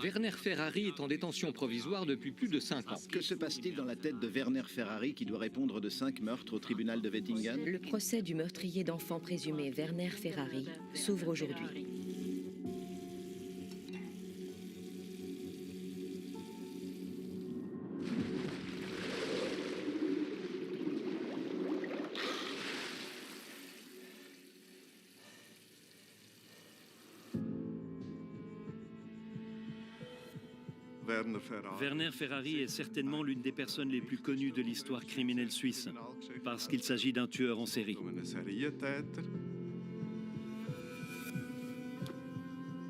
Werner Ferrari est en détention provisoire depuis plus de 5 ans. Que se passe-t-il dans la tête de Werner Ferrari qui doit répondre de 5 meurtres au tribunal de Wettingen? Le procès du meurtrier d'enfants présumé Werner Ferrari s'ouvre aujourd'hui. Werner Ferrari est certainement l'une des personnes les plus connues de l'histoire criminelle suisse, parce qu'il s'agit d'un tueur en série.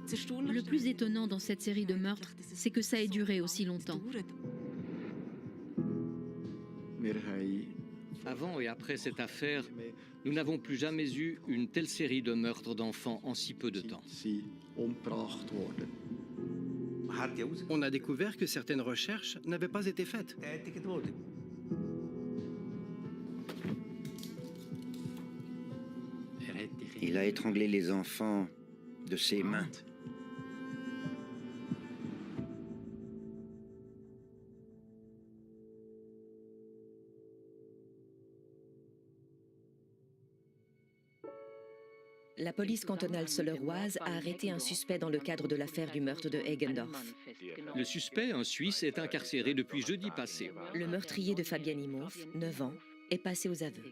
Le plus étonnant dans cette série de meurtres, c'est que ça ait duré aussi longtemps. Avant et après cette affaire, nous n'avons plus jamais eu une telle série de meurtres d'enfants en si peu de temps. On a découvert que certaines recherches n'avaient pas été faites. Il a étranglé les enfants de ses mains. La police cantonale soleroise a arrêté un suspect dans le cadre de l'affaire du meurtre de Eggendorf. Le suspect, un Suisse, est incarcéré depuis jeudi passé. Le meurtrier de Fabian Imhoff, 9 ans, est passé aux aveux.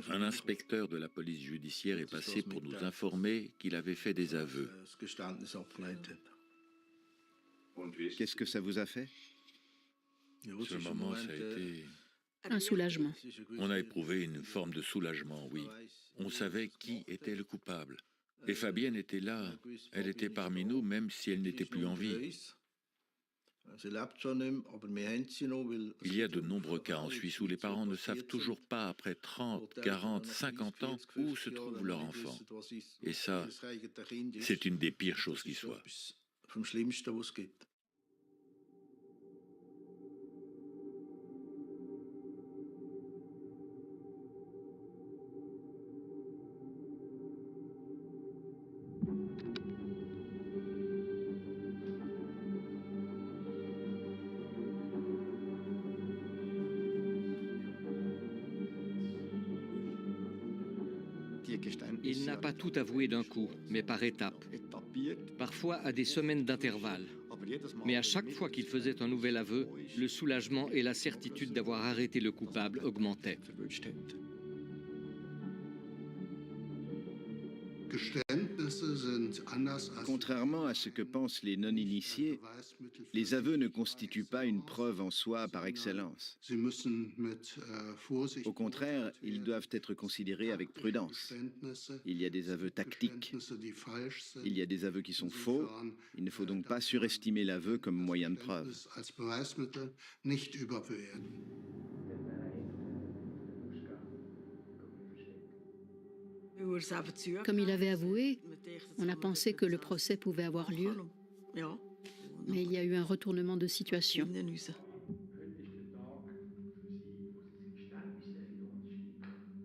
Un inspecteur de la police judiciaire est passé pour nous informer qu'il avait fait des aveux. Qu'est-ce que ça vous a fait? Ce moment, ça a été... Un soulagement. On a éprouvé une forme de soulagement, oui. On savait qui était le coupable. Et Fabienne était là. Elle était parmi nous, même si elle n'était plus en vie. Il y a de nombreux cas en Suisse où les parents ne savent toujours pas, après 30, 40, 50 ans, où se trouve leur enfant. Et ça, c'est une des pires choses qui soient. Il n'a pas tout avoué d'un coup, mais par étapes. Parfois à des semaines d'intervalle. Mais à chaque fois qu'il faisait un nouvel aveu, le soulagement et la certitude d'avoir arrêté le coupable augmentaient. Contrairement à ce que pensent les non-initiés, les aveux ne constituent pas une preuve en soi par excellence. Au contraire, ils doivent être considérés avec prudence. Il y a des aveux tactiques. Il y a des aveux qui sont faux. Il ne faut donc pas surestimer l'aveu comme moyen de preuve. Comme il avait avoué, on a pensé que le procès pouvait avoir lieu. Mais il y a eu un retournement de situation.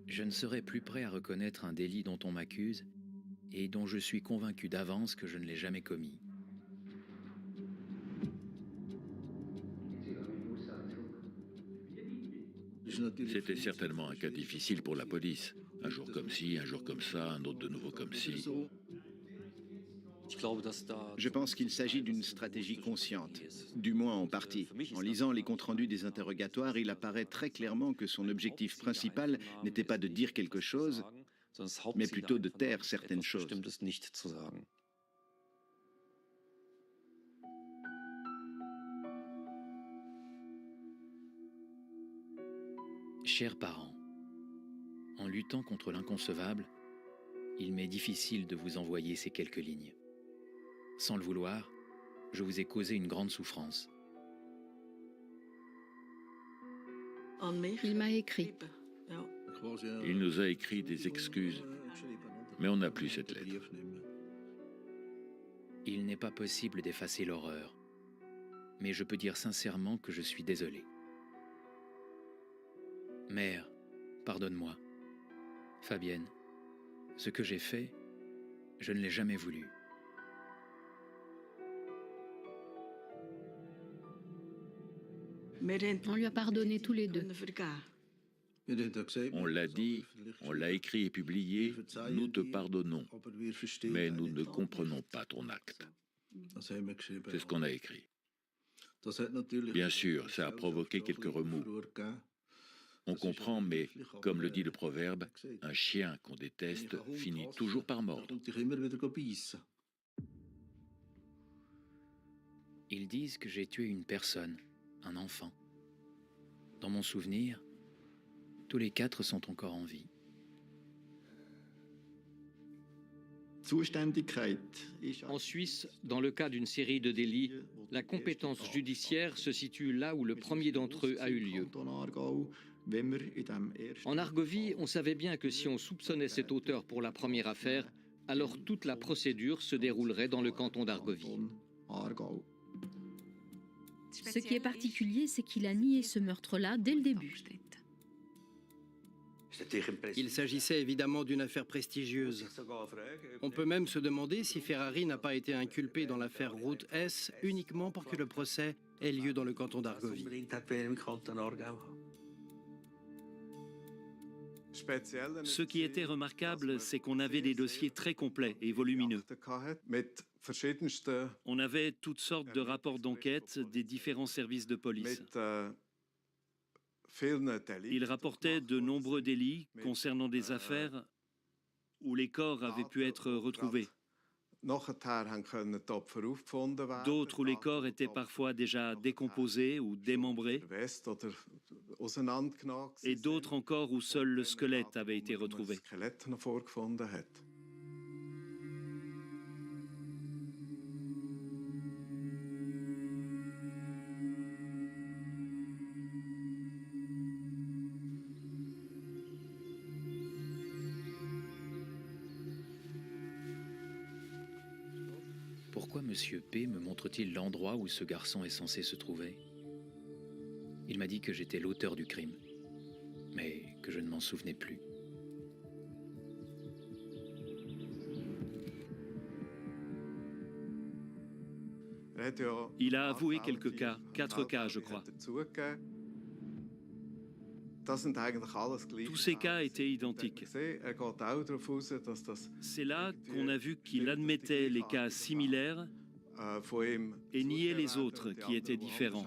Je ne serai plus prêt à reconnaître un délit dont on m'accuse et dont je suis convaincu d'avance que je ne l'ai jamais commis. C'était certainement un cas difficile pour la police. Un jour comme ci, un jour comme ça, un autre de nouveau comme ci. Je pense qu'il s'agit d'une stratégie consciente, du moins en partie. En lisant les comptes rendus des interrogatoires, il apparaît très clairement que son objectif principal n'était pas de dire quelque chose, mais plutôt de taire certaines choses. Chers parents, en luttant contre l'inconcevable, il m'est difficile de vous envoyer ces quelques lignes. Sans le vouloir, je vous ai causé une grande souffrance. Il m'a écrit. Il nous a écrit des excuses, mais on n'a plus cette lettre. Il n'est pas possible d'effacer l'horreur, mais je peux dire sincèrement que je suis désolé. Mère, pardonne-moi. Fabienne, Ce que j'ai fait, je ne l'ai jamais voulu. On lui a pardonné tous les deux. On l'a dit, on l'a écrit et publié, nous te pardonnons, mais nous ne comprenons pas ton acte. C'est ce qu'on a écrit. Bien sûr, ça a provoqué quelques remous. On comprend, mais comme le dit le proverbe, un chien qu'on déteste finit toujours par mordre. Ils disent que j'ai tué une personne, un enfant. Dans mon souvenir, tous les 4 sont encore en vie. En Suisse, dans le cas d'une série de délits, la compétence judiciaire se situe là où le premier d'entre eux a eu lieu. En Argovie, on savait bien que si on soupçonnait cet auteur pour la première affaire, alors toute la procédure se déroulerait dans le canton d'Argovie. Ce qui est particulier, c'est qu'il a nié ce meurtre-là dès le début. Il s'agissait évidemment d'une affaire prestigieuse. On peut même se demander si Ferrari n'a pas été inculpé dans l'affaire Route S uniquement pour que le procès ait lieu dans le canton d'Argovie. Ce qui était remarquable, c'est qu'on avait des dossiers très complets et volumineux. On avait toutes sortes de rapports d'enquête des différents services de police. Il rapportait de nombreux délits concernant des affaires où les corps avaient pu être retrouvés. D'autres où les corps étaient parfois déjà décomposés ou démembrés, et d'autres encore où seul le squelette avait été retrouvé. Pourquoi M. P me montre-t-il l'endroit où ce garçon est censé se trouver? Il m'a dit que j'étais l'auteur du crime, mais que je ne m'en souvenais plus. Il a avoué quelques cas, 4 cas je crois. Tous ces cas étaient identiques. C'est là qu'on a vu qu'il admettait les cas similaires et niait les autres qui étaient différents.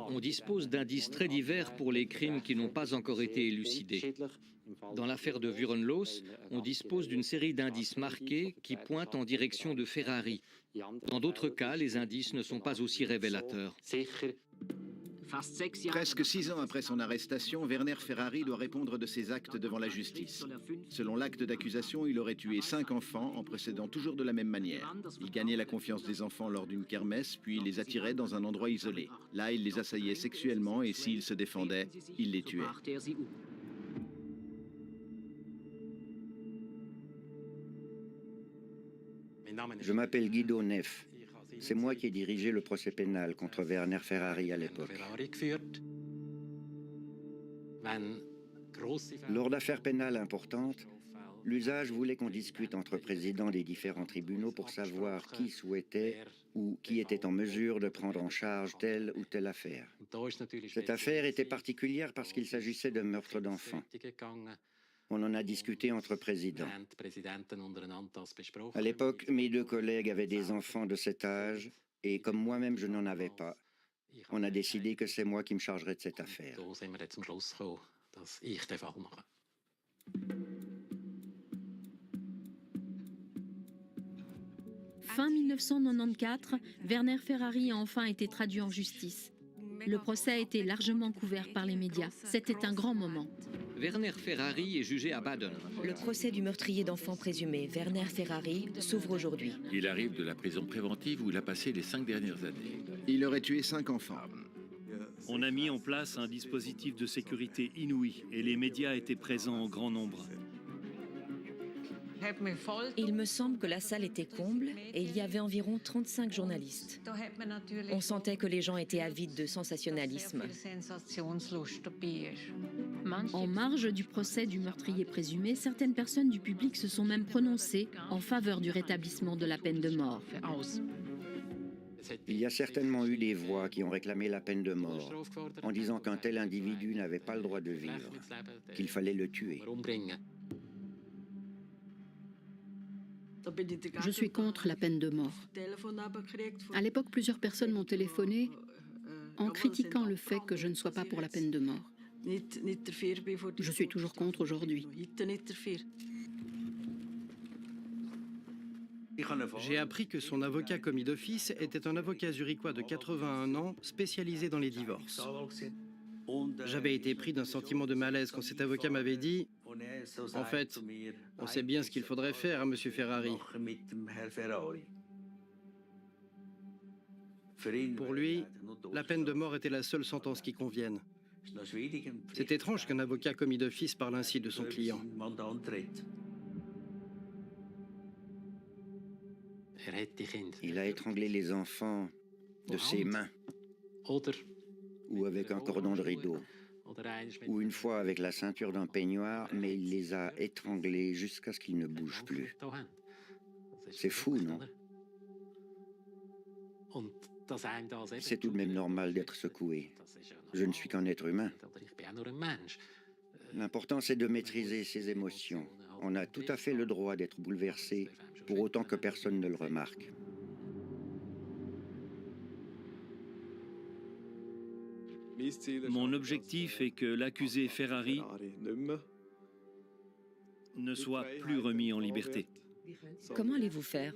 On dispose d'indices très divers pour les crimes qui n'ont pas encore été élucidés. Dans l'affaire de Vurenloos, on dispose d'une série d'indices marqués qui pointent en direction de Ferrari. Dans d'autres cas, les indices ne sont pas aussi révélateurs. Presque 6 ans après son arrestation, Werner Ferrari doit répondre de ses actes devant la justice. Selon l'acte d'accusation, il aurait tué 5 enfants en procédant toujours de la même manière. Il gagnait la confiance des enfants lors d'une kermesse, puis il les attirait dans un endroit isolé. Là, il les assaillait sexuellement et s'ils se défendaient, il les tuait. Je m'appelle Guido Neff. C'est moi qui ai dirigé le procès pénal contre Werner Ferrari à l'époque. Lors d'affaires pénales importantes, l'usage voulait qu'on discute entre présidents des différents tribunaux pour savoir qui souhaitait ou qui était en mesure de prendre en charge telle ou telle affaire. Cette affaire était particulière parce qu'il s'agissait de meurtre d'enfants. On en a discuté entre présidents. À l'époque, mes 2 collègues avaient des enfants de cet âge, et comme moi-même je n'en avais pas, on a décidé que c'est moi qui me chargerais de cette affaire. Fin 1994, Werner Ferrari a enfin été traduit en justice. Le procès a été largement couvert par les médias. C'était un grand moment. Werner Ferrari est jugé à Baden. Le procès du meurtrier d'enfants présumé, Werner Ferrari, s'ouvre aujourd'hui. Il arrive de la prison préventive où il a passé les 5 dernières années. Il aurait tué 5 enfants. On a mis en place un dispositif de sécurité inouï et les médias étaient présents en grand nombre. Il me semble que la salle était comble et il y avait environ 35 journalistes. On sentait que les gens étaient avides de sensationnalisme. En marge du procès du meurtrier présumé, certaines personnes du public se sont même prononcées en faveur du rétablissement de la peine de mort. Il y a certainement eu des voix qui ont réclamé la peine de mort, en disant qu'un tel individu n'avait pas le droit de vivre, qu'il fallait le tuer. Je suis contre la peine de mort. À l'époque, plusieurs personnes m'ont téléphoné en critiquant le fait que je ne sois pas pour la peine de mort. Je suis toujours contre aujourd'hui. J'ai appris que son avocat commis d'office était un avocat zurichois de 81 ans, spécialisé dans les divorces. J'avais été pris d'un sentiment de malaise quand cet avocat m'avait dit « En fait, on sait bien ce qu'il faudrait faire à M. Ferrari. » Pour lui, la peine de mort était la seule sentence qui convienne. C'est étrange qu'un avocat commis d'office parle ainsi de son client. Il a étranglé les enfants de ses mains, ou avec un cordon de rideau, ou une fois avec la ceinture d'un peignoir, mais il les a étranglés jusqu'à ce qu'ils ne bougent plus. C'est fou, non? C'est tout de même normal d'être secoué. Je ne suis qu'un être humain. L'important, c'est de maîtriser ses émotions. On a tout à fait le droit d'être bouleversé, pour autant que personne ne le remarque. Mon objectif est que l'accusé Ferrari ne soit plus remis en liberté. Comment allez-vous faire?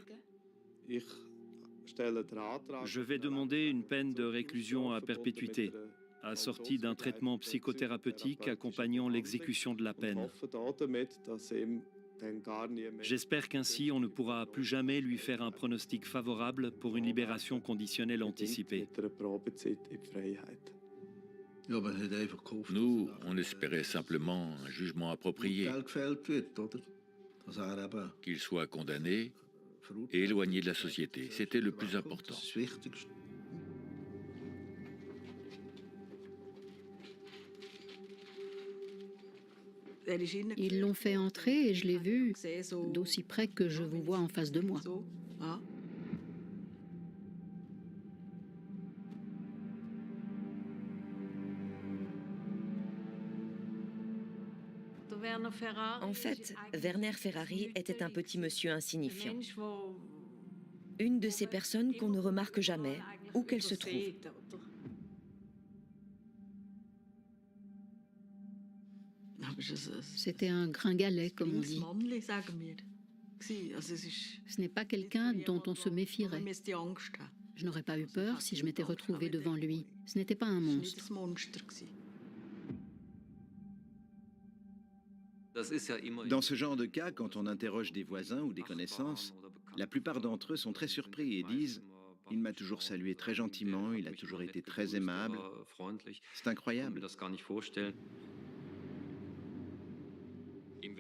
Je vais demander une peine de réclusion à perpétuité, assortie d'un traitement psychothérapeutique accompagnant l'exécution de la peine. J'espère qu'ainsi on ne pourra plus jamais lui faire un pronostic favorable pour une libération conditionnelle anticipée. Nous, on espérait simplement un jugement approprié, qu'il soit condamné et éloigné de la société. C'était le plus important. Ils l'ont fait entrer et je l'ai vu d'aussi près que je vous vois en face de moi. En fait, Werner Ferrari était un petit monsieur insignifiant. Une de ces personnes qu'on ne remarque jamais, où qu'elle se trouve. C'était un gringalet, comme on dit. Ce n'est pas quelqu'un dont on se méfierait. Je n'aurais pas eu peur si je m'étais retrouvée devant lui. Ce n'était pas un monstre. Dans ce genre de cas, quand on interroge des voisins ou des connaissances, la plupart d'entre eux sont très surpris et disent « Il m'a toujours salué très gentiment, il a toujours été très aimable. C'est incroyable. »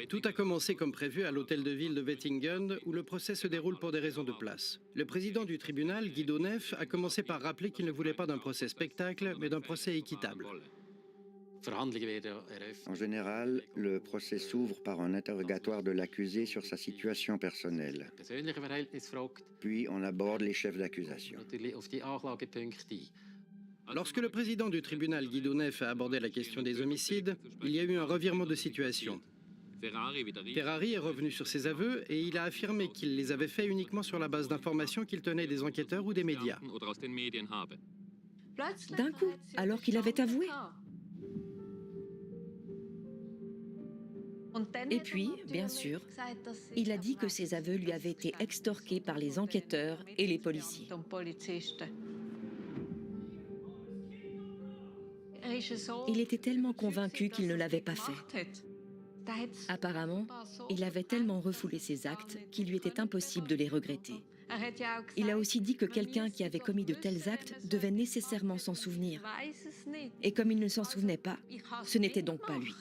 Tout a commencé comme prévu à l'hôtel de ville de Wettingen, où le procès se déroule pour des raisons de place. Le président du tribunal, Guido Neff, a commencé par rappeler qu'il ne voulait pas d'un procès spectacle, mais d'un procès équitable. En général, le procès s'ouvre par un interrogatoire de l'accusé sur sa situation personnelle. Puis on aborde les chefs d'accusation. Lorsque le président du tribunal, Guido Neff, a abordé la question des homicides, il y a eu un revirement de situation. Ferrari est revenu sur ses aveux et il a affirmé qu'il les avait faits uniquement sur la base d'informations qu'il tenait des enquêteurs ou des médias. D'un coup, alors qu'il avait avoué. Et puis, bien sûr, il a dit que ses aveux lui avaient été extorqués par les enquêteurs et les policiers. Il était tellement convaincu qu'il ne l'avait pas fait. Apparemment, il avait tellement refoulé ses actes qu'il lui était impossible de les regretter. Il a aussi dit que quelqu'un qui avait commis de tels actes devait nécessairement s'en souvenir. Et comme il ne s'en souvenait pas, ce n'était donc pas lui.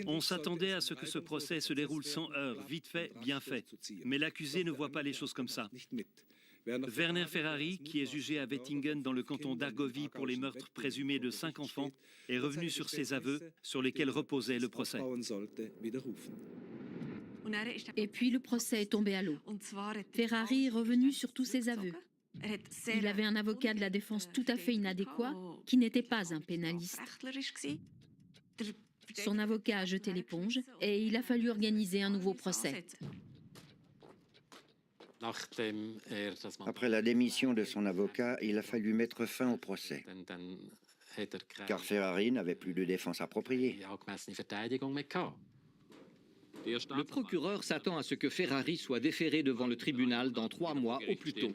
On s'attendait à ce que ce procès se déroule sans heurts, vite fait, bien fait. Mais l'accusé ne voit pas les choses comme ça. Werner Ferrari, qui est jugé à Wettingen dans le canton d'Argovie pour les meurtres présumés de 5 enfants, est revenu sur ses aveux sur lesquels reposait le procès. Et puis le procès est tombé à l'eau. Ferrari est revenu sur tous ses aveux. Il avait un avocat de la défense tout à fait inadéquat, qui n'était pas un pénaliste. Son avocat a jeté l'éponge et il a fallu organiser un nouveau procès. Après la démission de son avocat, il a fallu mettre fin au procès, car Ferrari n'avait plus de défense appropriée. Le procureur s'attend à ce que Ferrari soit déféré devant le tribunal dans 3 mois au plus tôt.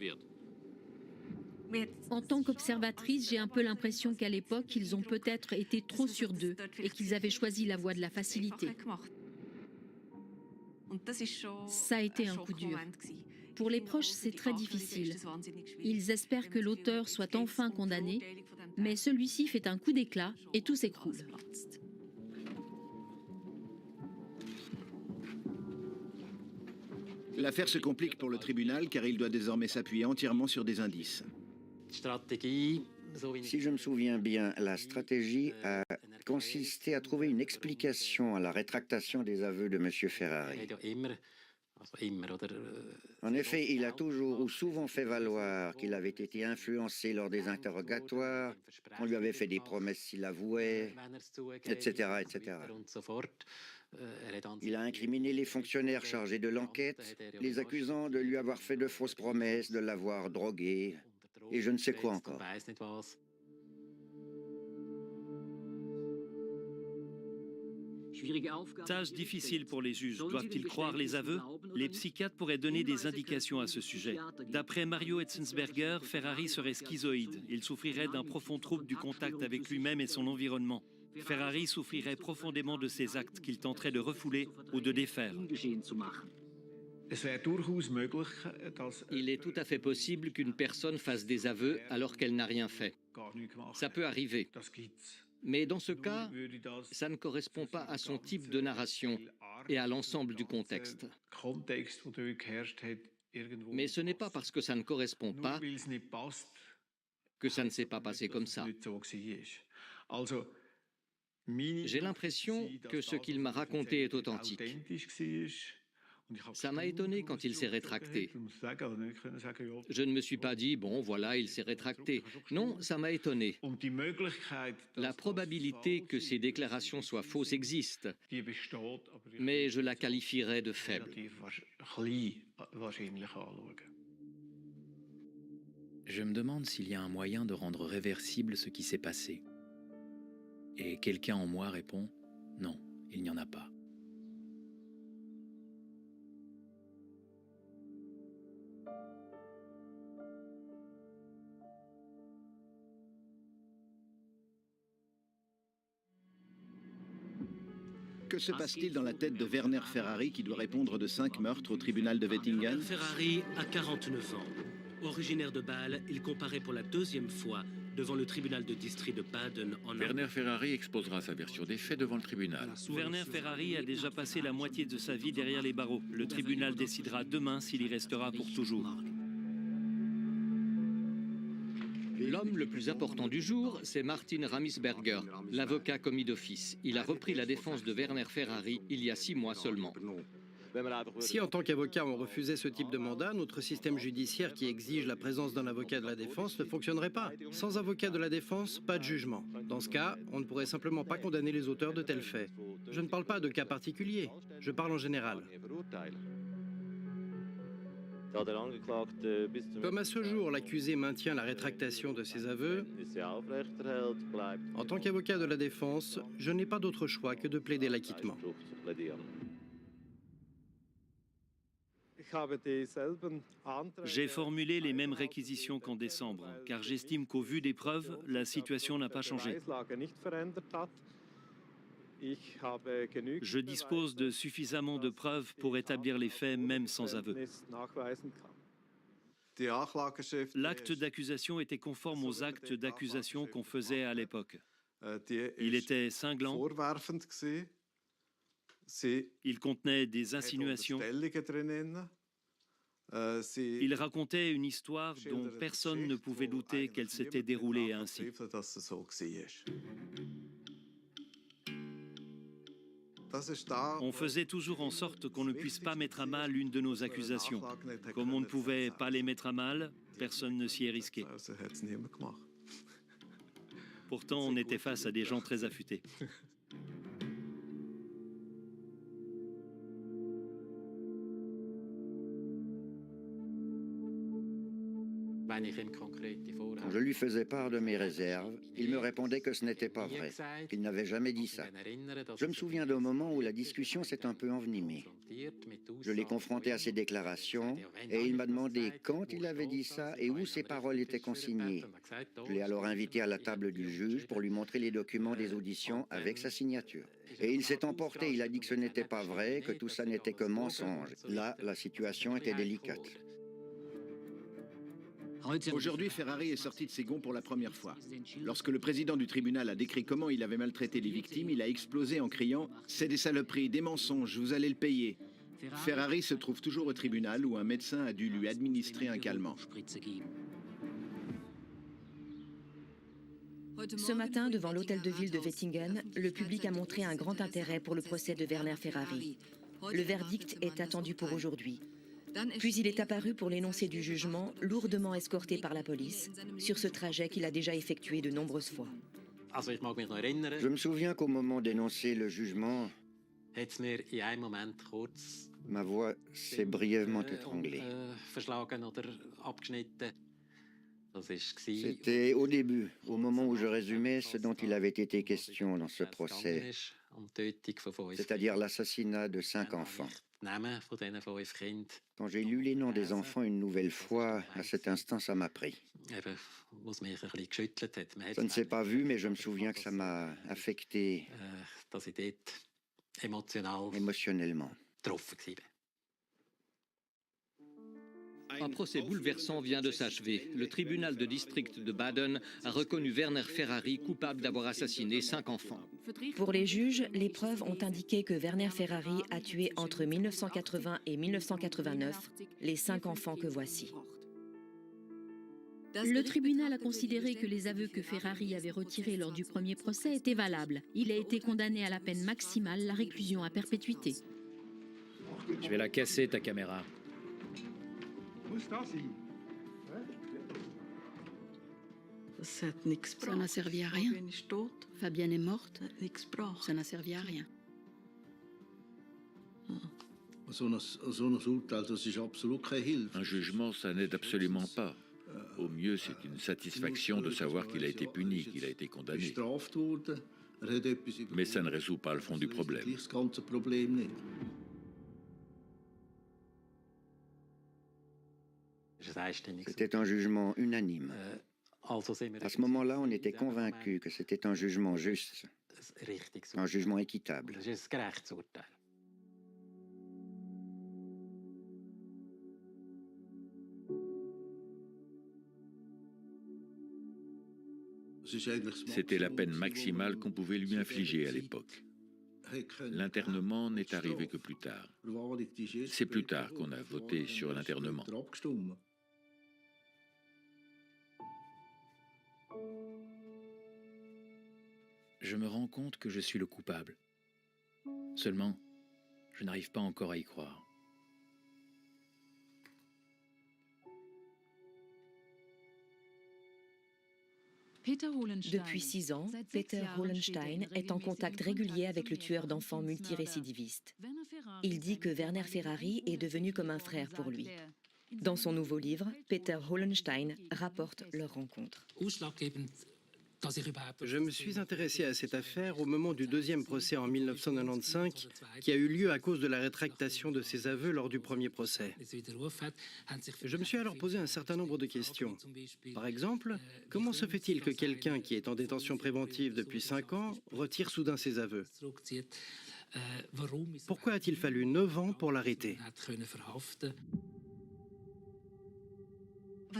En tant qu'observatrice, j'ai un peu l'impression qu'à l'époque, ils ont peut-être été trop sûrs d'eux et qu'ils avaient choisi la voie de la facilité. Ça a été un coup dur. Pour les proches, c'est très difficile. Ils espèrent que l'auteur soit enfin condamné, mais celui-ci fait un coup d'éclat et tout s'écroule. L'affaire se complique pour le tribunal car il doit désormais s'appuyer entièrement sur des indices. Si je me souviens bien, la stratégie a consisté à trouver une explication à la rétractation des aveux de M. Ferrari. En effet, il a toujours ou souvent fait valoir qu'il avait été influencé lors des interrogatoires, qu'on lui avait fait des promesses s'il avouait, etc., etc. Il a incriminé les fonctionnaires chargés de l'enquête, les accusant de lui avoir fait de fausses promesses, de l'avoir drogué, et je ne sais quoi encore. Tâche difficile pour les juges. Doivent-ils croire les aveux? Les psychiatres pourraient donner des indications à ce sujet. D'après Mario Etzensberger, Ferrari serait schizoïde. Il souffrirait d'un profond trouble du contact avec lui-même et son environnement. Ferrari souffrirait profondément de ces actes qu'il tenterait de refouler ou de défaire. Il est tout à fait possible qu'une personne fasse des aveux alors qu'elle n'a rien fait. Ça peut arriver. Mais dans ce cas, ça ne correspond pas à son type de narration et à l'ensemble du contexte. Mais ce n'est pas parce que ça ne correspond pas que ça ne s'est pas passé comme ça. J'ai l'impression que ce qu'il m'a raconté est authentique. Ça m'a étonné quand il s'est rétracté. Je ne me suis pas dit, bon, voilà, il s'est rétracté. Non, ça m'a étonné. La probabilité que ces déclarations soient fausses existe, mais je la qualifierais de faible. Je me demande s'il y a un moyen de rendre réversible ce qui s'est passé. Et quelqu'un en moi répond, non, il n'y en a pas. Que se passe-t-il dans la tête de Werner Ferrari qui doit répondre de 5 meurtres au tribunal de Wettingen? Ferrari a 49 ans. Originaire de Bâle, il comparaît pour la 2e fois devant le tribunal de district de Baden en Werner Ferrari exposera sa version des faits devant le tribunal. Werner Ferrari a déjà passé la moitié de sa vie derrière les barreaux. Le tribunal décidera demain s'il y restera pour toujours. L'homme le plus important du jour, c'est Martin Ramisberger, l'avocat commis d'office. Il a repris la défense de Werner Ferrari il y a 6 mois seulement. Si en tant qu'avocat on refusait ce type de mandat, notre système judiciaire qui exige la présence d'un avocat de la défense ne fonctionnerait pas. Sans avocat de la défense, pas de jugement. Dans ce cas, on ne pourrait simplement pas condamner les auteurs de tels faits. Je ne parle pas de cas particuliers, je parle en général. Comme à ce jour, l'accusé maintient la rétractation de ses aveux, en tant qu'avocat de la défense, je n'ai pas d'autre choix que de plaider l'acquittement. J'ai formulé les mêmes réquisitions qu'en décembre, car j'estime qu'au vu des preuves, la situation n'a pas changé. Je dispose de suffisamment de preuves pour établir les faits, même sans aveu. L'acte d'accusation était conforme aux actes d'accusation qu'on faisait à l'époque. Il était cinglant, Il contenait des insinuations. Il racontait une histoire dont personne ne pouvait douter qu'elle s'était déroulée ainsi. On faisait toujours en sorte qu'on ne puisse pas mettre à mal une de nos accusations. Comme on ne pouvait pas les mettre à mal, personne ne s'y est risqué. Pourtant, on était face à des gens très affûtés. Quand je lui faisais part de mes réserves, il me répondait que ce n'était pas vrai, qu'il n'avait jamais dit ça. Je me souviens d'un moment où la discussion s'est un peu envenimée. Je l'ai confronté à ses déclarations et il m'a demandé quand il avait dit ça et où ses paroles étaient consignées. Je l'ai alors invité à la table du juge pour lui montrer les documents des auditions avec sa signature. Et il s'est emporté, il a dit que ce n'était pas vrai, que tout ça n'était que mensonge. Là, la situation était délicate. Aujourd'hui, Ferrari est sorti de ses gonds pour la première fois. Lorsque le président du tribunal a décrit comment il avait maltraité les victimes, il a explosé en criant « C'est des saloperies, des mensonges, vous allez le payer ». Ferrari se trouve toujours au tribunal où un médecin a dû lui administrer un calmant. Ce matin, devant l'hôtel de ville de Wettingen, le public a montré un grand intérêt pour le procès de Werner Ferrari. Le verdict est attendu pour aujourd'hui. Puis il est apparu pour l'énoncé du jugement, lourdement escorté par la police, sur ce trajet qu'il a déjà effectué de nombreuses fois. Je me souviens qu'au moment d'énoncer le jugement, ma voix s'est brièvement étranglée. C'était au début, au moment où je résumais ce dont il avait été question dans ce procès, c'est-à-dire l'assassinat de 5 enfants. Quand j'ai lu les noms des enfants une nouvelle fois, à cet instant, ça m'a pris. Ça ne s'est pas vu, mais je me souviens que ça m'a affecté émotionnellement. Un procès bouleversant vient de s'achever. Le tribunal de district de Baden a reconnu Werner Ferrari coupable d'avoir assassiné 5 enfants. Pour les juges, les preuves ont indiqué que Werner Ferrari a tué entre 1980 et 1989 les 5 enfants que voici. Le tribunal a considéré que les aveux que Ferrari avait retirés lors du premier procès étaient valables. Il a été condamné à la peine maximale, la réclusion à perpétuité. Je vais la casser, ta caméra. Ça n'a servi à rien. Fabienne est morte. Ça n'a servi à rien. Un jugement, ça n'aide absolument pas. Au mieux, c'est une satisfaction de savoir qu'il a été puni, qu'il a été condamné. Mais ça ne résout pas le fond du problème. C'était un jugement unanime. À ce moment-là, on était convaincus que c'était un jugement juste, un jugement équitable. C'était la peine maximale qu'on pouvait lui infliger à l'époque. L'internement n'est arrivé que plus tard. C'est plus tard qu'on a voté sur l'internement. Je me rends compte que je suis le coupable. Seulement, je n'arrive pas encore à y croire. Depuis 6 ans, Peter Holenstein est en contact régulier avec le tueur d'enfants multirécidiviste. Il dit que Werner Ferrari est devenu comme un frère pour lui. Dans son nouveau livre, Peter Holenstein rapporte leur rencontre. Je me suis intéressé à cette affaire au moment du deuxième procès en 1995, qui a eu lieu à cause de la rétractation de ses aveux lors du premier procès. Je me suis alors posé un certain nombre de questions. Par exemple, comment se fait-il que quelqu'un qui est en détention préventive depuis 5 ans retire soudain ses aveux? Pourquoi a-t-il fallu 9 ans pour l'arrêter?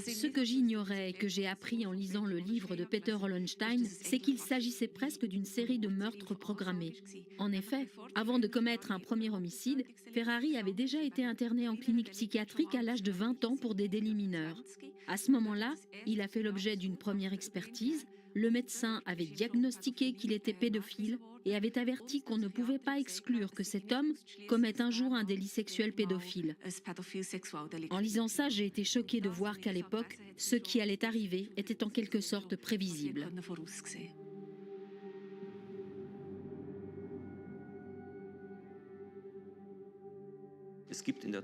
Ce que j'ignorais et que j'ai appris en lisant le livre de Peter Hollenstein, c'est qu'il s'agissait presque d'une série de meurtres programmés. En effet, avant de commettre un premier homicide, Ferrari avait déjà été interné en clinique psychiatrique à l'âge de 20 ans pour des délits mineurs. À ce moment-là, il a fait l'objet d'une première expertise. Le médecin avait diagnostiqué qu'il était pédophile et avait averti qu'on ne pouvait pas exclure que cet homme commette un jour un délit sexuel pédophile. En lisant ça, j'ai été choquée de voir qu'à l'époque, ce qui allait arriver était en quelque sorte prévisible.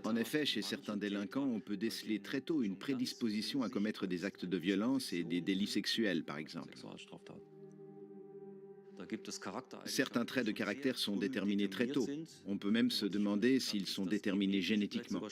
En effet, chez certains délinquants, on peut déceler très tôt une prédisposition à commettre des actes de violence et des délits sexuels, par exemple. Certains traits de caractère sont déterminés très tôt. On peut même se demander s'ils sont déterminés génétiquement.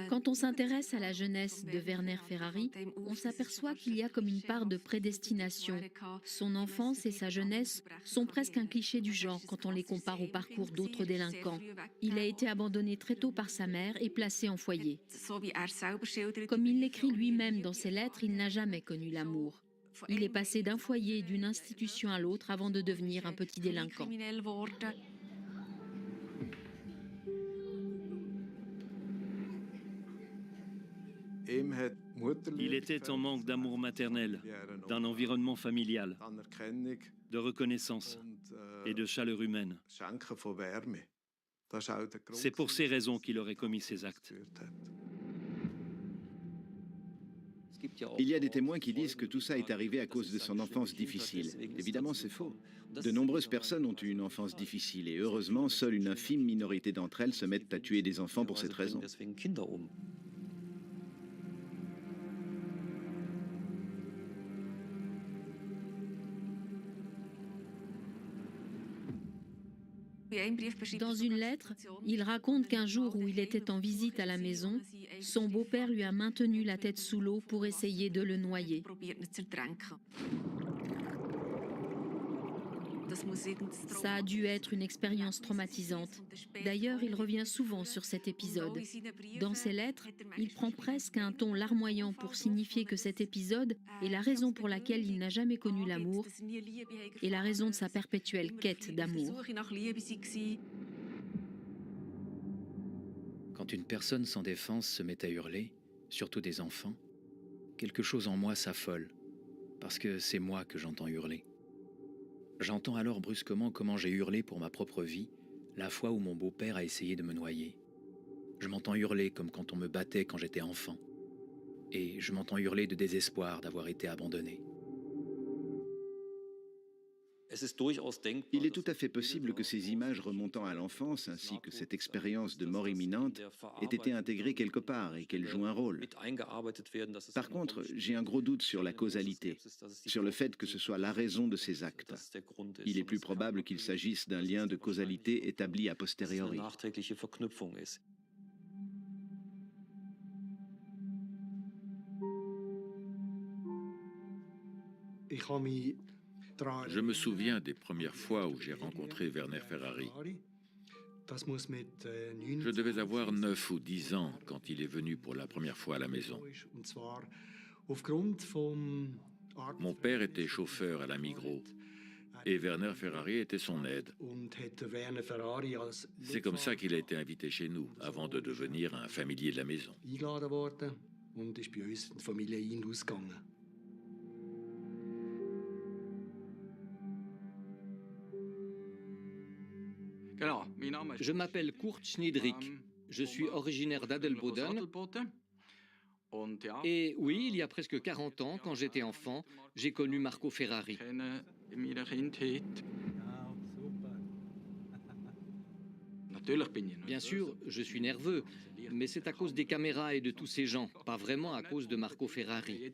Quand on s'intéresse à la jeunesse de Werner Ferrari, on s'aperçoit qu'il y a comme une part de prédestination. Son enfance et sa jeunesse sont presque un cliché du genre quand on les compare au parcours d'autres délinquants. Il a été abandonné très tôt par sa mère et placé en foyer. Comme il l'écrit lui-même dans ses lettres, il n'a jamais connu l'amour. Il est passé d'un foyer et d'une institution à l'autre avant de devenir un petit délinquant. Il était en manque d'amour maternel, d'un environnement familial, de reconnaissance et de chaleur humaine. C'est pour ces raisons qu'il aurait commis ces actes. Il y a des témoins qui disent que tout ça est arrivé à cause de son enfance difficile. Évidemment, c'est faux. De nombreuses personnes ont eu une enfance difficile et heureusement, seule une infime minorité d'entre elles se mettent à tuer des enfants pour cette raison. Dans une lettre, il raconte qu'un jour où il était en visite à la maison, son beau-père lui a maintenu la tête sous l'eau pour essayer de le noyer. Ça a dû être une expérience traumatisante. D'ailleurs, il revient souvent sur cet épisode. Dans ses lettres, il prend presque un ton larmoyant pour signifier que cet épisode est la raison pour laquelle il n'a jamais connu l'amour et la raison de sa perpétuelle quête d'amour. Quand une personne sans défense se met à hurler, surtout des enfants, quelque chose en moi s'affole, parce que c'est moi que j'entends hurler. J'entends alors brusquement comment j'ai hurlé pour ma propre vie, la fois où mon beau-père a essayé de me noyer. Je m'entends hurler comme quand on me battait quand j'étais enfant. Et je m'entends hurler de désespoir d'avoir été abandonné. Il est tout à fait possible que ces images remontant à l'enfance, ainsi que cette expérience de mort imminente, aient été intégrées quelque part et qu'elles jouent un rôle. Par contre, j'ai un gros doute sur la causalité, sur le fait que ce soit la raison de ces actes. Il est plus probable qu'il s'agisse d'un lien de causalité établi a posteriori. Je me souviens des premières fois où j'ai rencontré Werner Ferrari. Je devais avoir 9 ou 10 ans quand il est venu pour la première fois à la maison. Mon père était chauffeur à la Migros et Werner Ferrari était son aide. C'est comme ça qu'il a été invité chez nous avant de devenir un familier de la maison. Je m'appelle Kurt Schniedrich. Je suis originaire d'Adelboden. Et oui, il y a presque 40 ans, quand j'étais enfant, j'ai connu Marco Ferrari. Bien sûr, je suis nerveux, mais c'est à cause des caméras et de tous ces gens, pas vraiment à cause de Marco Ferrari.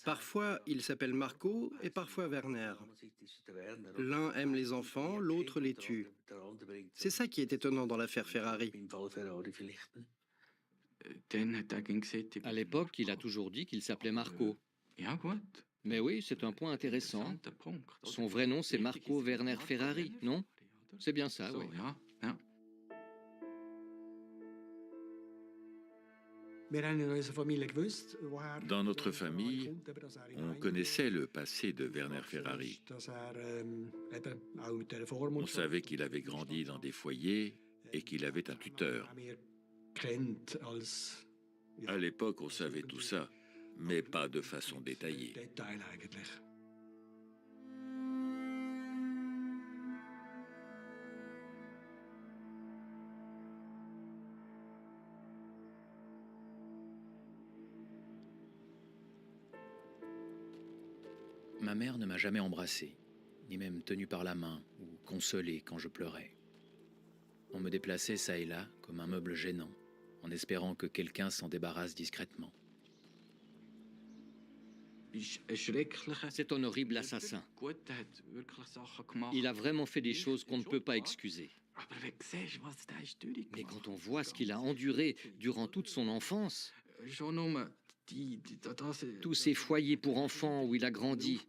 Parfois, il s'appelle Marco et parfois Werner. L'un aime les enfants, l'autre les tue. C'est ça qui est étonnant dans l'affaire Ferrari. À l'époque, il a toujours dit qu'il s'appelait Marco. Mais oui, c'est un point intéressant. Son vrai nom, c'est Marco Werner Ferrari, non? C'est bien ça, oui. Dans notre famille, on connaissait le passé de Werner Ferrari. On savait qu'il avait grandi dans des foyers et qu'il avait un tuteur. À l'époque, on savait tout ça, mais pas de façon détaillée. Ma mère ne m'a jamais embrassé, ni même tenu par la main ou consolé quand je pleurais. On me déplaçait ça et là, comme un meuble gênant, en espérant que quelqu'un s'en débarrasse discrètement. C'est un horrible assassin. Il a vraiment fait des choses qu'on ne peut pas excuser. Mais quand on voit ce qu'il a enduré durant toute son enfance, tous ces foyers pour enfants où il a grandi,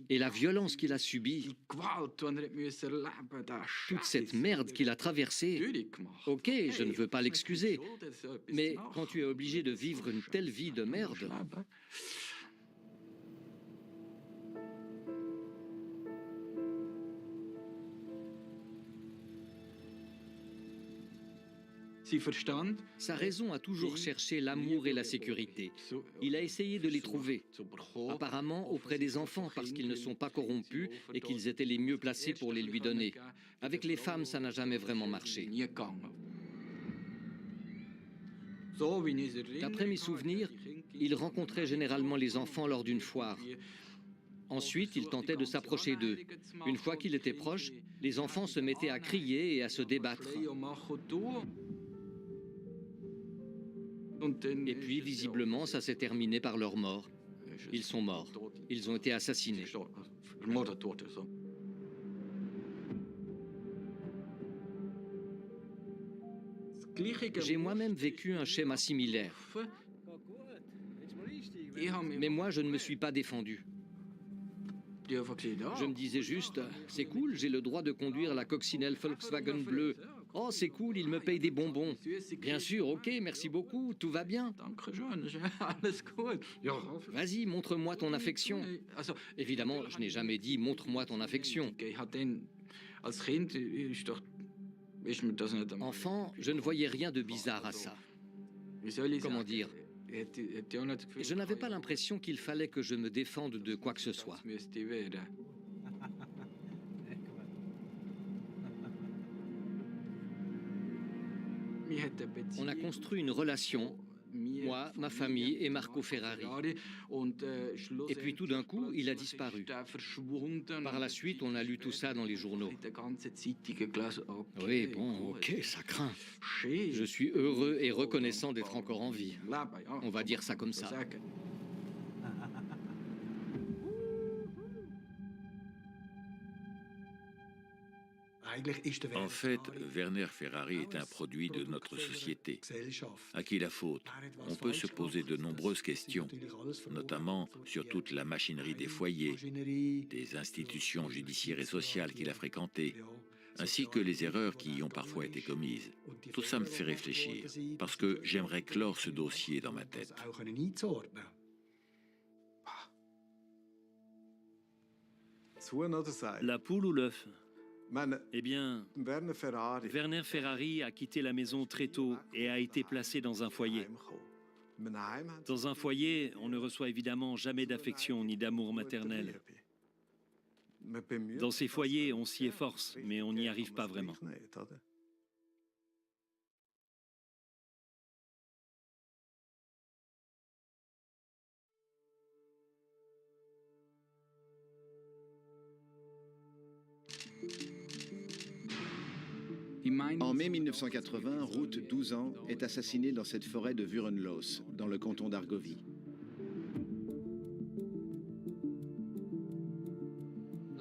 et la violence qu'il a subie, toute cette merde qu'il a traversée, ok, je ne veux pas l'excuser, mais quand tu es obligé de vivre une telle vie de merde... Sa raison a toujours cherché l'amour et la sécurité. Il a essayé de les trouver, apparemment auprès des enfants parce qu'ils ne sont pas corrompus et qu'ils étaient les mieux placés pour les lui donner. Avec les femmes, ça n'a jamais vraiment marché. D'après mes souvenirs, il rencontrait généralement les enfants lors d'une foire. Ensuite, il tentait de s'approcher d'eux. Une fois qu'il était proche, les enfants se mettaient à crier et à se débattre. Et puis, visiblement, ça s'est terminé par leur mort. Ils sont morts. Ils ont été assassinés. J'ai moi-même vécu un schéma similaire. Mais moi, je ne me suis pas défendu. Je me disais juste, c'est cool, j'ai le droit de conduire la coccinelle Volkswagen bleue. Oh, c'est cool, il me paye des bonbons. Bien sûr, ok, merci beaucoup, tout va bien. Vas-y, montre-moi ton affection. Évidemment, je n'ai jamais dit montre-moi ton affection. Enfant, je ne voyais rien de bizarre à ça. Comment dire ? Je n'avais pas l'impression qu'il fallait que je me défende de quoi que ce soit. On a construit une relation, moi, ma famille et Marco Ferrari. Et puis tout d'un coup, il a disparu. Par la suite, on a lu tout ça dans les journaux. Oui, bon, ok, ça craint. Je suis heureux et reconnaissant d'être encore en vie. On va dire ça comme ça. En fait, Werner Ferrari est un produit de notre société. À qui la faute? On peut se poser de nombreuses questions, notamment sur toute la machinerie des foyers, des institutions judiciaires et sociales qu'il a fréquentées, ainsi que les erreurs qui y ont parfois été commises. Tout ça me fait réfléchir, parce que j'aimerais clore ce dossier dans ma tête. La poule ou l'œuf? Eh bien, Werner Ferrari a quitté la maison très tôt et a été placé dans un foyer. Dans un foyer, on ne reçoit évidemment jamais d'affection ni d'amour maternel. Dans ces foyers, on s'y efforce, mais on n'y arrive pas vraiment. En mai 1980, Ruth, 12 ans, est assassinée dans cette forêt de Vurenloos, dans le canton d'Argovie.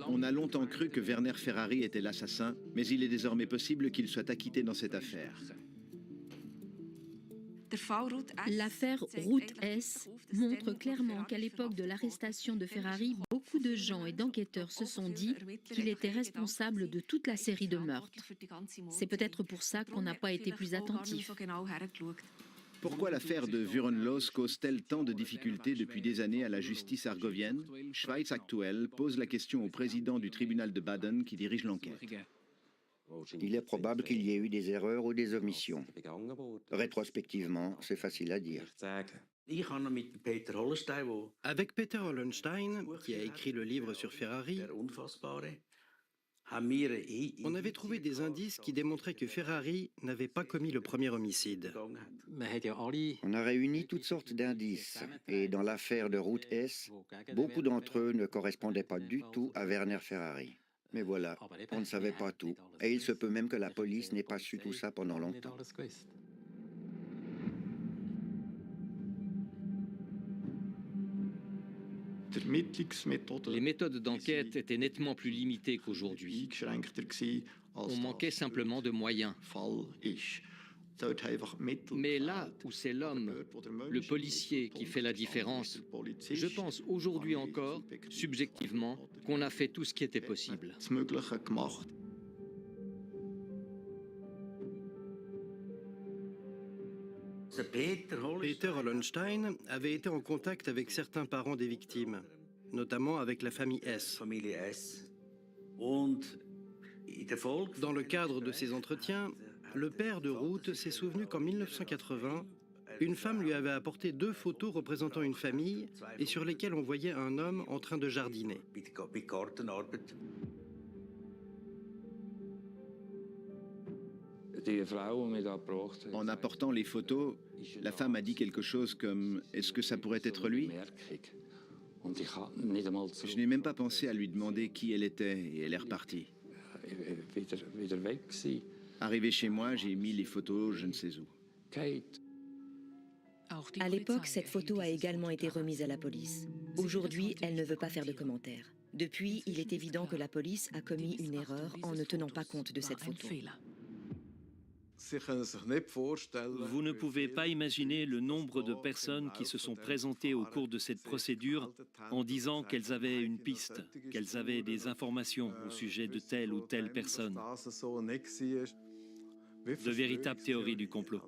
On a longtemps cru que Werner Ferrari était l'assassin, mais il est désormais possible qu'il soit acquitté dans cette affaire. L'affaire Route S montre clairement qu'à l'époque de l'arrestation de Ferrari, beaucoup de gens et d'enquêteurs se sont dit qu'il était responsable de toute la série de meurtres. C'est peut-être pour ça qu'on n'a pas été plus attentif. Pourquoi l'affaire de Vurenlos cause-t-elle tant de difficultés depuis des années à la justice argovienne? Schweiz Actuel pose la question au président du tribunal de Baden qui dirige l'enquête. Il est probable qu'il y ait eu des erreurs ou des omissions. Rétrospectivement, c'est facile à dire. Avec Peter Hollenstein, qui a écrit le livre sur Ferrari, on avait trouvé des indices qui démontraient que Ferrari n'avait pas commis le premier homicide. On a réuni toutes sortes d'indices, et dans l'affaire de Route S, beaucoup d'entre eux ne correspondaient pas du tout à Werner Ferrari. Mais voilà, on ne savait pas tout, et il se peut même que la police n'ait pas su tout ça pendant longtemps. Les méthodes d'enquête étaient nettement plus limitées qu'aujourd'hui. On manquait simplement de moyens. Mais là où c'est l'homme, le policier qui fait la différence, je pense aujourd'hui encore, subjectivement, qu'on a fait tout ce qui était possible. Peter Hollenstein avait été en contact avec certains parents des victimes, notamment avec la famille S. Dans le cadre de ces entretiens, le père de Ruth s'est souvenu qu'en 1980, une femme lui avait apporté 2 photos représentant une famille et sur lesquelles on voyait un homme en train de jardiner. En apportant les photos, la femme a dit quelque chose comme « Est-ce que ça pourrait être lui ?» Je n'ai même pas pensé à lui demander qui elle était et elle est repartie. Arrivé chez moi, j'ai mis les photos je ne sais où. À l'époque, cette photo a également été remise à la police. Aujourd'hui, elle ne veut pas faire de commentaires. Depuis, il est évident que la police a commis une erreur en ne tenant pas compte de cette photo. Vous ne pouvez pas imaginer le nombre de personnes qui se sont présentées au cours de cette procédure en disant qu'elles avaient une piste, qu'elles avaient des informations au sujet de telle ou telle personne. De véritables théories du complot.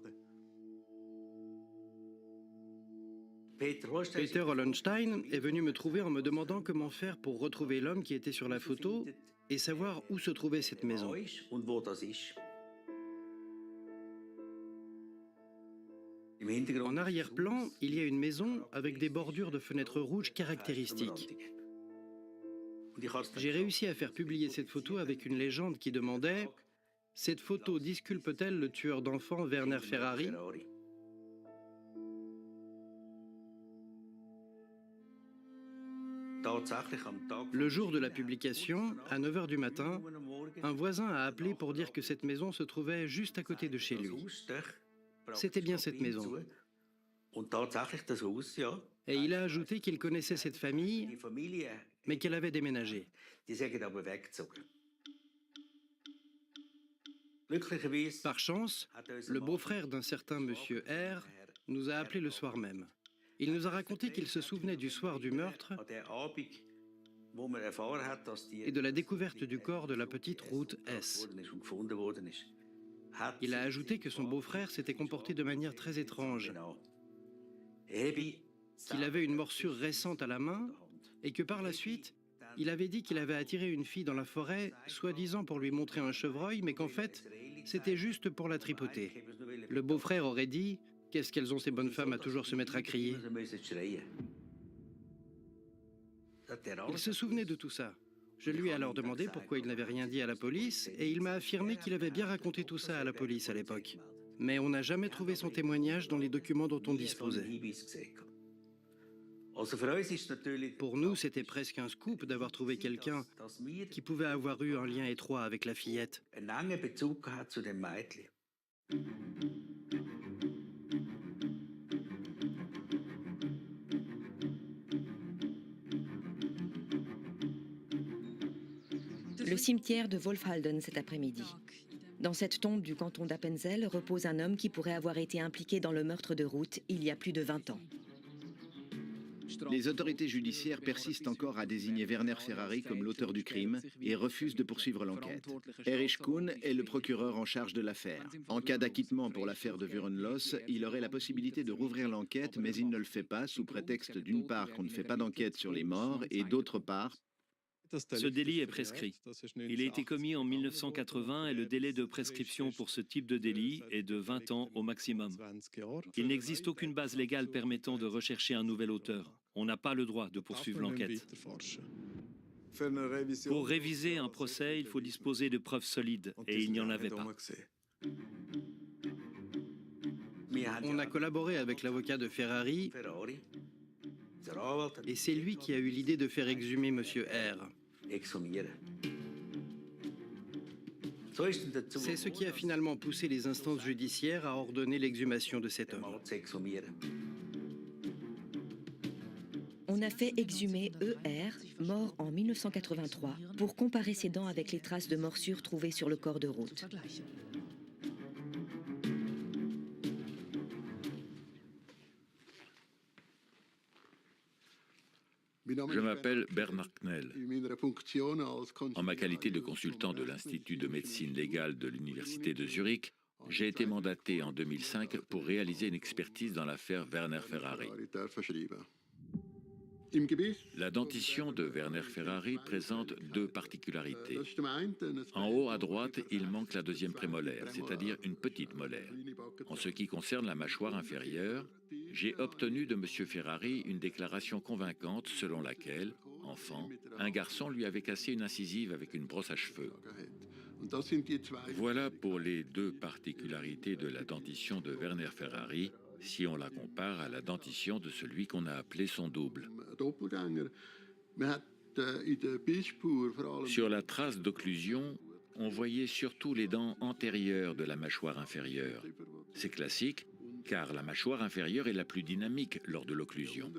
Peter Hollenstein est venu me trouver en me demandant comment faire pour retrouver l'homme qui était sur la photo et savoir où se trouvait cette maison. En arrière-plan, il y a une maison avec des bordures de fenêtres rouges caractéristiques. J'ai réussi à faire publier cette photo avec une légende qui demandait « Cette photo disculpe-t-elle le tueur d'enfants Werner Ferrari ?» Le jour de la publication, à 9 h du matin, un voisin a appelé pour dire que cette maison se trouvait juste à côté de chez lui. C'était bien cette maison. Et il a ajouté qu'il connaissait cette famille, mais qu'elle avait déménagé. Par chance, le beau-frère d'un certain monsieur R nous a appelés le soir même. Il nous a raconté qu'il se souvenait du soir du meurtre et de la découverte du corps de la petite Ruth S. Il a ajouté que son beau-frère s'était comporté de manière très étrange, qu'il avait une morsure récente à la main et que par la suite, il avait dit qu'il avait attiré une fille dans la forêt, soi-disant pour lui montrer un chevreuil, mais qu'en fait, c'était juste pour la tripoter. Le beau-frère aurait dit « Qu'est-ce qu'elles ont ces bonnes femmes à toujours se mettre à crier ?» Il se souvenait de tout ça. Je lui ai alors demandé pourquoi il n'avait rien dit à la police et il m'a affirmé qu'il avait bien raconté tout ça à la police à l'époque. Mais on n'a jamais trouvé son témoignage dans les documents dont on disposait. Pour nous, c'était presque un scoop d'avoir trouvé quelqu'un qui pouvait avoir eu un lien étroit avec la fillette. Le cimetière de Wolfhalden cet après-midi. Dans cette tombe du canton d'Appenzell repose un homme qui pourrait avoir été impliqué dans le meurtre de Ruth il y a plus de 20 ans. Les autorités judiciaires persistent encore à désigner Werner Ferrari comme l'auteur du crime et refusent de poursuivre l'enquête. Erich Kuhn est le procureur en charge de l'affaire. En cas d'acquittement pour l'affaire de Vurenloos, il aurait la possibilité de rouvrir l'enquête, mais il ne le fait pas sous prétexte d'une part qu'on ne fait pas d'enquête sur les morts et d'autre part... Ce délit est prescrit. Il a été commis en 1980 et le délai de prescription pour ce type de délit est de 20 ans au maximum. Il n'existe aucune base légale permettant de rechercher un nouvel auteur. On n'a pas le droit de poursuivre l'enquête. Pour réviser un procès, il faut disposer de preuves solides et il n'y en avait pas. On a collaboré avec l'avocat de Ferrari et c'est lui qui a eu l'idée de faire exhumer M. R. C'est ce qui a finalement poussé les instances judiciaires à ordonner l'exhumation de cet homme. On a fait exhumer ER, mort en 1983, pour comparer ses dents avec les traces de morsures trouvées sur le corps de Ruth. Je m'appelle Bernard Knell. En ma qualité de consultant de l'Institut de médecine légale de l'Université de Zurich, j'ai été mandaté en 2005 pour réaliser une expertise dans l'affaire Werner Ferrari. La dentition de Werner Ferrari présente deux particularités. En haut à droite, il manque la deuxième prémolaire, c'est-à-dire une petite molaire. En ce qui concerne la mâchoire inférieure, j'ai obtenu de M. Ferrari une déclaration convaincante selon laquelle, enfant, un garçon lui avait cassé une incisive avec une brosse à cheveux. Voilà pour les deux particularités de la dentition de Werner Ferrari, si on la compare à la dentition de celui qu'on a appelé son double. Sur la trace d'occlusion, on voyait surtout les dents antérieures de la mâchoire inférieure. C'est classique, car la mâchoire inférieure est la plus dynamique lors de l'occlusion.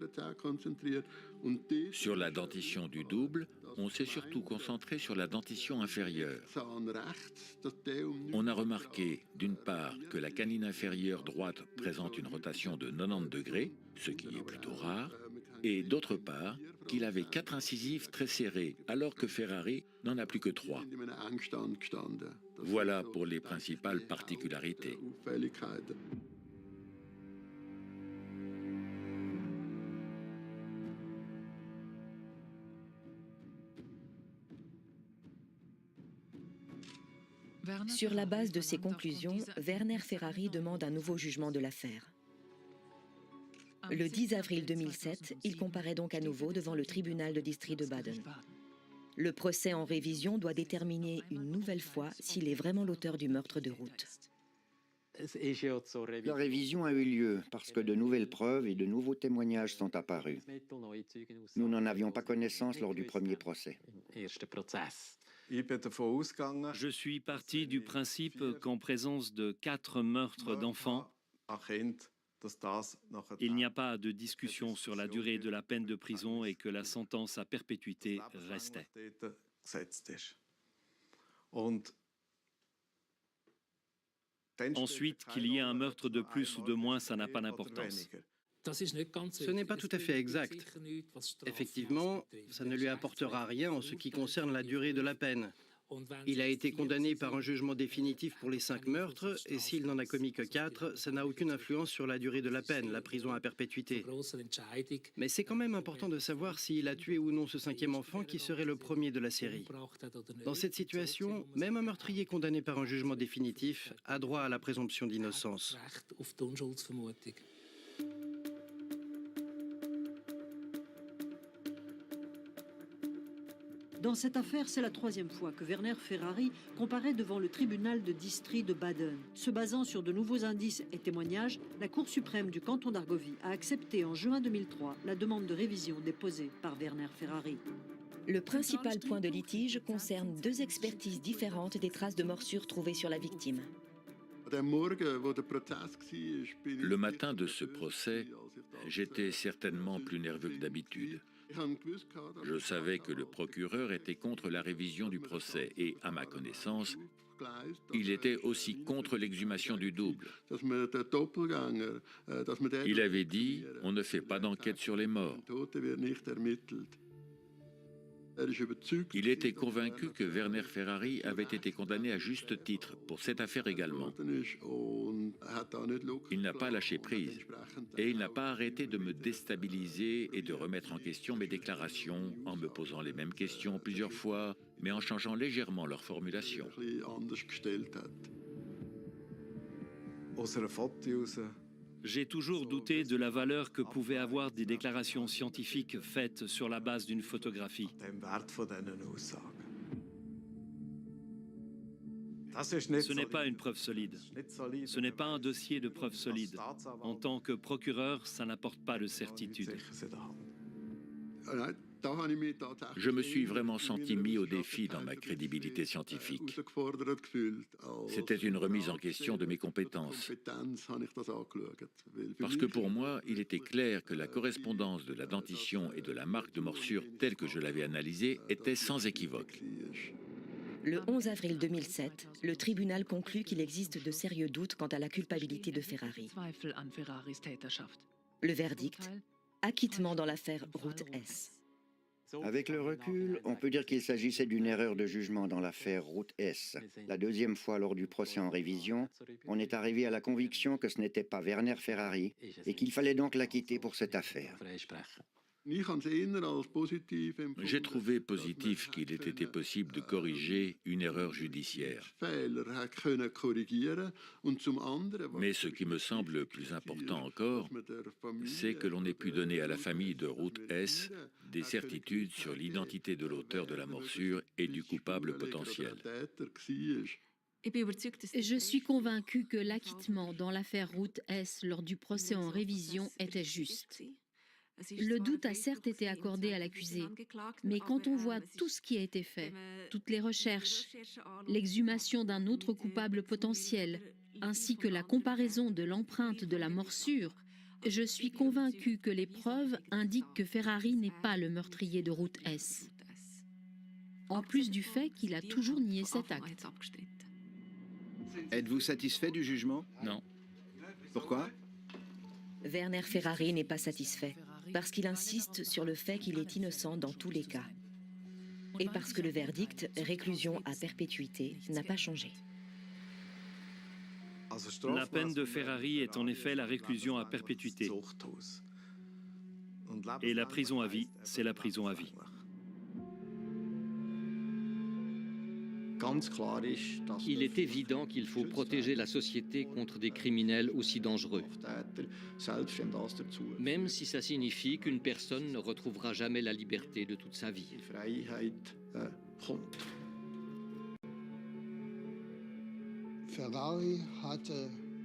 Sur la dentition du double, on s'est surtout concentré sur la dentition inférieure. On a remarqué, d'une part, que la canine inférieure droite présente une rotation de 90 degrés, ce qui est plutôt rare, et d'autre part, qu'il avait 4 incisives très serrées, alors que Ferrari n'en a plus que 3. Voilà pour les principales particularités. Sur la base de ces conclusions, Werner Ferrari demande un nouveau jugement de l'affaire. Le 10 avril 2007, il comparaît donc à nouveau devant le tribunal de district de Baden. Le procès en révision doit déterminer une nouvelle fois s'il est vraiment l'auteur du meurtre de Ruth. La révision a eu lieu parce que de nouvelles preuves et de nouveaux témoignages sont apparus. Nous n'en avions pas connaissance lors du premier procès. Je suis parti du principe qu'en présence de 4 meurtres d'enfants, il n'y a pas de discussion sur la durée de la peine de prison et que la sentence à perpétuité restait. Ensuite, qu'il y ait un meurtre de plus ou de moins, ça n'a pas d'importance. Ce n'est pas tout à fait exact. Effectivement, ça ne lui apportera rien en ce qui concerne la durée de la peine. Il a été condamné par un jugement définitif pour les 5 meurtres, et s'il n'en a commis que 4, ça n'a aucune influence sur la durée de la peine, la prison à perpétuité. Mais c'est quand même important de savoir s'il a tué ou non ce 5e enfant qui serait le premier de la série. Dans cette situation, même un meurtrier condamné par un jugement définitif a droit à la présomption d'innocence. Dans cette affaire, c'est la 3e fois que Werner Ferrari comparaît devant le tribunal de district de Baden. Se basant sur de nouveaux indices et témoignages, la Cour suprême du canton d'Argovie a accepté en juin 2003 la demande de révision déposée par Werner Ferrari. Le principal point de litige concerne 2 expertises différentes des traces de morsures trouvées sur la victime. Le matin de ce procès, j'étais certainement plus nerveux que d'habitude. Je savais que le procureur était contre la révision du procès et, à ma connaissance, Il était aussi contre l'exhumation du double. Il avait dit « On ne fait pas d'enquête sur les morts ». Il était convaincu que Werner Ferrari avait été condamné à juste titre pour cette affaire également. Il n'a pas lâché prise et il n'a pas arrêté de me déstabiliser et de remettre en question mes déclarations en me posant les mêmes questions plusieurs fois, mais en changeant légèrement leur formulation. J'ai toujours douté de la valeur que pouvaient avoir des déclarations scientifiques faites sur la base d'une photographie. Ce n'est pas une preuve solide. Ce n'est pas un dossier de preuve solide. En tant que procureur, ça n'apporte pas de certitude. Je me suis vraiment senti mis au défi dans ma crédibilité scientifique. C'était une remise en question de mes compétences. Parce que pour moi, il était clair que la correspondance de la dentition et de la marque de morsure telle que je l'avais analysée était sans équivoque. Le 11 avril 2007, le tribunal conclut qu'il existe de sérieux doutes quant à la culpabilité de Ferrari. Le verdict, acquittement dans l'affaire Route S. Avec le recul, on peut dire qu'il s'agissait d'une erreur de jugement dans l'affaire Route S. La deuxième fois lors du procès en révision, on est arrivé à la conviction que ce n'était pas Werner Ferrari et qu'il fallait donc l'acquitter pour cette affaire. J'ai trouvé positif qu'il ait été possible de corriger une erreur judiciaire. Mais ce qui me semble le plus important encore, c'est que l'on ait pu donner à la famille de Route S des certitudes sur l'identité de l'auteur de la morsure et du coupable potentiel. Je suis convaincu que l'acquittement dans l'affaire Route S lors du procès en révision était juste. Le doute a certes été accordé à l'accusé, mais quand on voit tout ce qui a été fait, toutes les recherches, l'exhumation d'un autre coupable potentiel, ainsi que la comparaison de l'empreinte de la morsure, je suis convaincu que les preuves indiquent que Ferrari n'est pas le meurtrier de Route S. En plus du fait qu'il a toujours nié cet acte. Êtes-vous satisfait du jugement? Non. Pourquoi? Werner Ferrari n'est pas satisfait, parce qu'il insiste sur le fait qu'il est innocent dans tous les cas. Et parce que le verdict, réclusion à perpétuité, n'a pas changé. La peine de Ferrari est en effet la réclusion à perpétuité. Et la prison à vie, c'est la prison à vie. Il est évident qu'il faut protéger la société contre des criminels aussi dangereux, même si ça signifie qu'une personne ne retrouvera jamais la liberté de toute sa vie.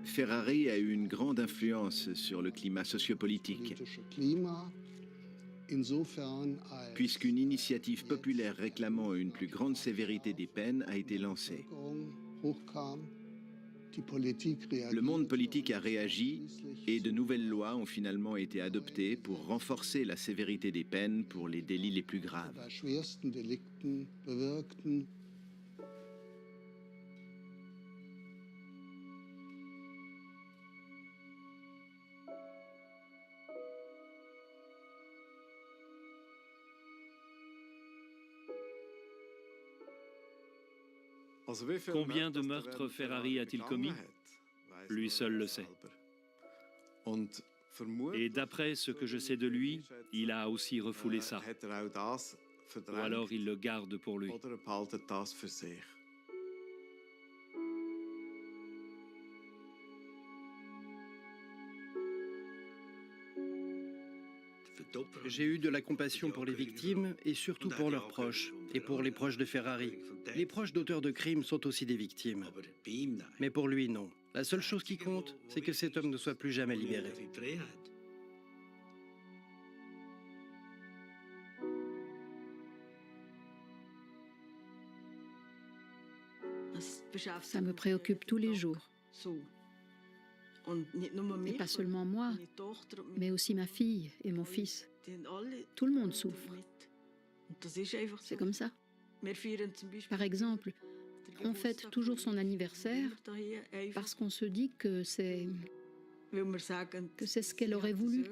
Ferrari a eu une grande influence sur le climat sociopolitique, puisqu'une initiative populaire réclamant une plus grande sévérité des peines a été lancée. Le monde politique a réagi et de nouvelles lois ont finalement été adoptées pour renforcer la sévérité des peines pour les délits les plus graves. Combien de meurtres Ferrari a-t-il commis? Lui seul le sait. Et d'après ce que je sais de lui, il a aussi refoulé ça. Ou alors il le garde pour lui. J'ai eu de la compassion pour les victimes et surtout pour leurs proches et pour les proches de Ferrari. Les proches d'auteurs de crimes sont aussi des victimes. Mais pour lui, non. La seule chose qui compte, c'est que cet homme ne soit plus jamais libéré. Ça me préoccupe tous les jours. Et pas seulement moi, mais aussi ma fille et mon fils. Tout le monde souffre. C'est comme ça. Par exemple, On fête toujours son anniversaire parce qu'on se dit que c'est ce qu'elle aurait voulu.